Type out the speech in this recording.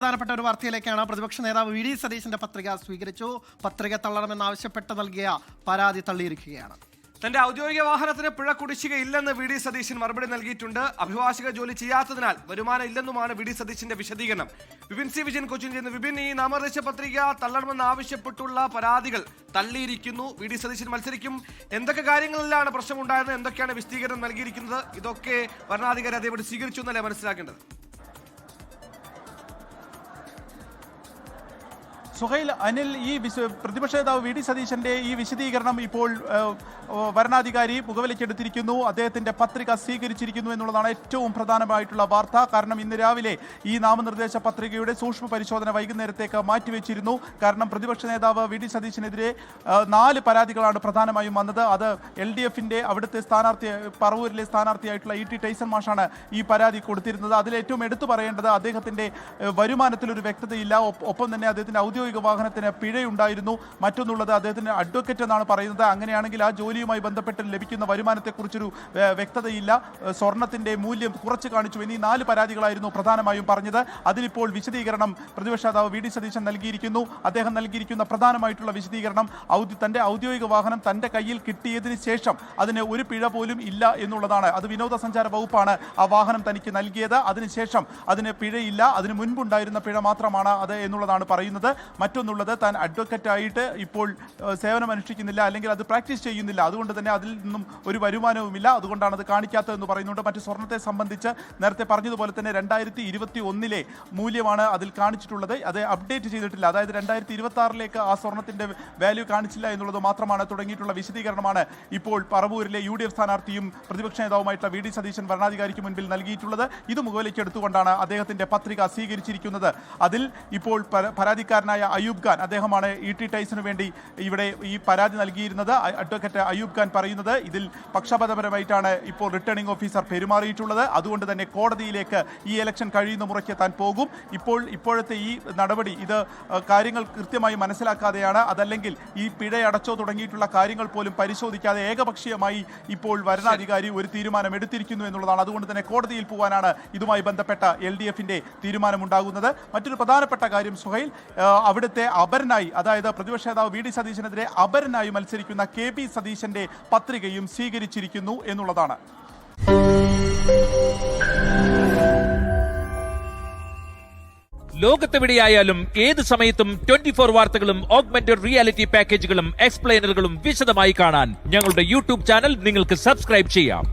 പ്രധാനപ്പെട്ട ഒരു വാർത്തയിലേക്കാണ്. പ്രതിപക്ഷ നേതാവ് വി ഡി സതീശന്റെ പത്രിക സ്വീകരിച്ചു. പത്രിക തള്ളണമെന്നാവശ്യപ്പെട്ട് നൽകിയ പരാതി തള്ളിയിരിക്കുകയാണ്. തന്റെ ഔദ്യോഗിക വാഹനത്തിന് പിഴ കുടിശ്ശിക ഇല്ലെന്ന് വി ഡി സതീശൻ മറുപടി നൽകിയിട്ടുണ്ട്. അഭിഭാഷക ജോലി ചെയ്യാത്തതിനാൽ വരുമാനം ഇല്ലെന്നുമാണ് വി ഡി സതീശന്റെ വിശദീകരണം. വിപിൻ സി വിജയൻ കൊച്ചിയിൽ നിന്ന്. വിപിൻ, ഈ നാമനിർദ്ദേശ പത്രിക തള്ളണമെന്ന് ആവശ്യപ്പെട്ടുള്ള പരാതികൾ തള്ളിയിരിക്കുന്നു. വി ഡി സതീശൻ മത്സരിക്കും. എന്തൊക്കെ കാര്യങ്ങളിലാണ് പ്രശ്നമുണ്ടായത്, എന്തൊക്കെയാണ് വിശദീകരണം നൽകിയിരിക്കുന്നത്? ഇതൊക്കെ ഭരണാധികാരി അതേപടി സ്വീകരിച്ചു എന്നല്ലേ മനസ്സിലാക്കേണ്ടത്? സുഹൈൽ, അനിൽ, ഈ പ്രതിപക്ഷ നേതാവ് വി ഡി സതീശന്റെ ഈ വിശദീകരണം ഇപ്പോൾ വരണാധികാരി മുഖവിലക്കെടുത്തിരിക്കുന്നു. അദ്ദേഹത്തിന്റെ പത്രിക സ്വീകരിച്ചിരിക്കുന്നു എന്നുള്ളതാണ് ഏറ്റവും പ്രധാനമായിട്ടുള്ള വാർത്ത. കാരണം ഇന്ന് രാവിലെ ഈ നാമനിർദ്ദേശ പത്രികയുടെ സൂക്ഷ്മ പരിശോധന വൈകുന്നേരത്തേക്ക് മാറ്റിവെച്ചിരുന്നു. കാരണം പ്രതിപക്ഷ നേതാവ് വി ഡി സതീശനെതിരെ 4 പരാതികളാണ് പ്രധാനമായും വന്നത്. അത് LDFന്റെ അവിടുത്തെ പറവൂരിലെ സ്ഥാനാർത്ഥിയായിട്ടുള്ള E.T. ടൈസൺ മാഷാണ് ഈ പരാതി കൊടുത്തിരുന്നത്. അതിലേറ്റവും എടുത്തു പറയേണ്ടത് അദ്ദേഹത്തിന്റെ വരുമാനത്തിലൊരു വ്യക്തതയില്ല. ഒപ്പം തന്നെ അദ്ദേഹത്തിന്റെ ഔദ്യോഗിക വാഹനത്തിന് പിഴയുണ്ടായിരുന്നു. മറ്റൊന്നുള്ളത് അദ്ദേഹത്തിന്റെ അഡ്വക്കേറ്റ് എന്നാണ് പറയുന്നത്. അങ്ങനെയാണെങ്കിൽ ആ ജോലിയുമായി ബന്ധപ്പെട്ട് ലഭിക്കുന്ന വരുമാനത്തെക്കുറിച്ചൊരു വ്യക്തതയില്ല. സ്വർണത്തിന്റെ മൂല്യം കുറച്ച് കാണിച്ചു എന്നീ 4 പരാതികളായിരുന്നു പ്രധാനമായും പറഞ്ഞത്. അതിലിപ്പോൾ വിശദീകരണം പ്രതിപക്ഷ നേതാവ് വി ഡി സതീശൻ നൽകിയിരിക്കുന്നു. അദ്ദേഹം നൽകിയിരിക്കുന്ന പ്രധാനമായിട്ടുള്ള വിശദീകരണം തന്റെ ഔദ്യോഗിക വാഹനം തന്റെ കയ്യിൽ കിട്ടിയതിന് ശേഷം അതിന് ഒരു പിഴ പോലും ഇല്ല എന്നുള്ളതാണ്. അത് വിനോദസഞ്ചാര വകുപ്പാണ് ആ വാഹനം തനിക്ക് നൽകിയത്. അതിനുശേഷം അതിന് പിഴയില്ല, അതിന് മുൻപുണ്ടായിരുന്ന പിഴ മാത്രമാണ് അത് എന്നുള്ളതാണ് പറയുന്നത്. മറ്റൊന്നുള്ളത്, താൻ അഡ്വക്കറ്റായിട്ട് ഇപ്പോൾ സേവനമനുഷ്ഠിക്കുന്നില്ല, അല്ലെങ്കിൽ അത് പ്രാക്ടീസ് ചെയ്യുന്നില്ല. അതുകൊണ്ട് തന്നെ അതിൽ നിന്നും ഒരു വരുമാനവുമില്ല. അതുകൊണ്ടാണ് അത് കാണിക്കാത്തതെന്ന് പറയുന്നുണ്ട്. മറ്റ് സ്വർണത്തെ സംബന്ധിച്ച് നേരത്തെ പറഞ്ഞതുപോലെ തന്നെ 2021 മൂല്യമാണ് അതിൽ കാണിച്ചിട്ടുള്ളത്. അത് അപ്ഡേറ്റ് ചെയ്തിട്ടില്ല. അതായത് 2026 ആ സ്വർണത്തിന്റെ വാല്യൂ കാണിച്ചില്ല എന്നുള്ളത് മാത്രമാണ്. തുടങ്ങിയിട്ടുള്ള വിശദീകരണമാണ് ഇപ്പോൾ പറവൂരിലെ UDF സ്ഥാനാർത്ഥിയും പ്രതിപക്ഷ നേതാവുമായിട്ടുള്ള വി ഡി സതീശൻ ഭരണാധികാരിക്ക് മുൻപിൽ നൽകിയിട്ടുള്ളത്. ഇത് മുഖവിലേക്ക് എടുത്തുകൊണ്ടാണ് അദ്ദേഹത്തിന്റെ പത്രിക സ്വീകരിച്ചിരിക്കുന്നത്. അതിൽ ഇപ്പോൾ പരാതിക്കാരനായ അയൂബ് ഖാൻ, അദ്ദേഹമാണ് E.T. ടൈസന് വേണ്ടി ഇവിടെ ഈ പരാതി നൽകിയിരുന്നത്. അഡ്വക്കേറ്റ് അയൂബ് ഖാൻ പറയുന്നത് ഇതിൽ പക്ഷപാതപരമായിട്ടാണ് ഇപ്പോൾ റിട്ടേണിംഗ് ഓഫീസർ പെരുമാറിയിട്ടുള്ളത്. അതുകൊണ്ട് തന്നെ കോടതിയിലേക്ക് ഈ ഇലക്ഷൻ കഴിയുന്ന മുറയ്ക്ക് താൻ പോകും. ഇപ്പോഴത്തെ ഈ നടപടി ഇത് കാര്യങ്ങൾ കൃത്യമായി മനസ്സിലാക്കാതെയാണ്. അതല്ലെങ്കിൽ ഈ പിഴയടച്ചോ തുടങ്ങിയിട്ടുള്ള കാര്യങ്ങൾ പോലും പരിശോധിക്കാതെ ഏകപക്ഷീയമായി ഇപ്പോൾ വരണാധികാരി ഒരു തീരുമാനം എടുത്തിരിക്കുന്നു എന്നുള്ളതാണ്. അതുകൊണ്ട് തന്നെ കോടതിയിൽ പോകാനാണ് ഇതുമായി ബന്ധപ്പെട്ട LDFന്റെ തീരുമാനമുണ്ടാകുന്നത്. മറ്റൊരു പ്രധാനപ്പെട്ട കാര്യം സുഹൈൽ, അവിടുത്തെ അപരനായി, അതായത് പ്രതിപക്ഷ നേതാവ് വി ഡി സതീശനെതിരെ അപരനായി മത്സരിക്കുന്ന KB സതീശന്റെ പത്രികയും സ്വീകരിച്ചിരിക്കുന്നു എന്നുള്ളതാണ്. ലോകത്തെവിടെയായാലും ഏത് സമയത്തും 24 വാർത്തകളും ഓഗ്മെന്റഡ് റിയാലിറ്റി പാക്കേജുകളും എക്സ്പ്ലെയിനറുകളും വിശദമായി കാണാൻ ഞങ്ങളുടെ YouTube ചാനൽ നിങ്ങൾക്ക് സബ്സ്ക്രൈബ് ചെയ്യാം.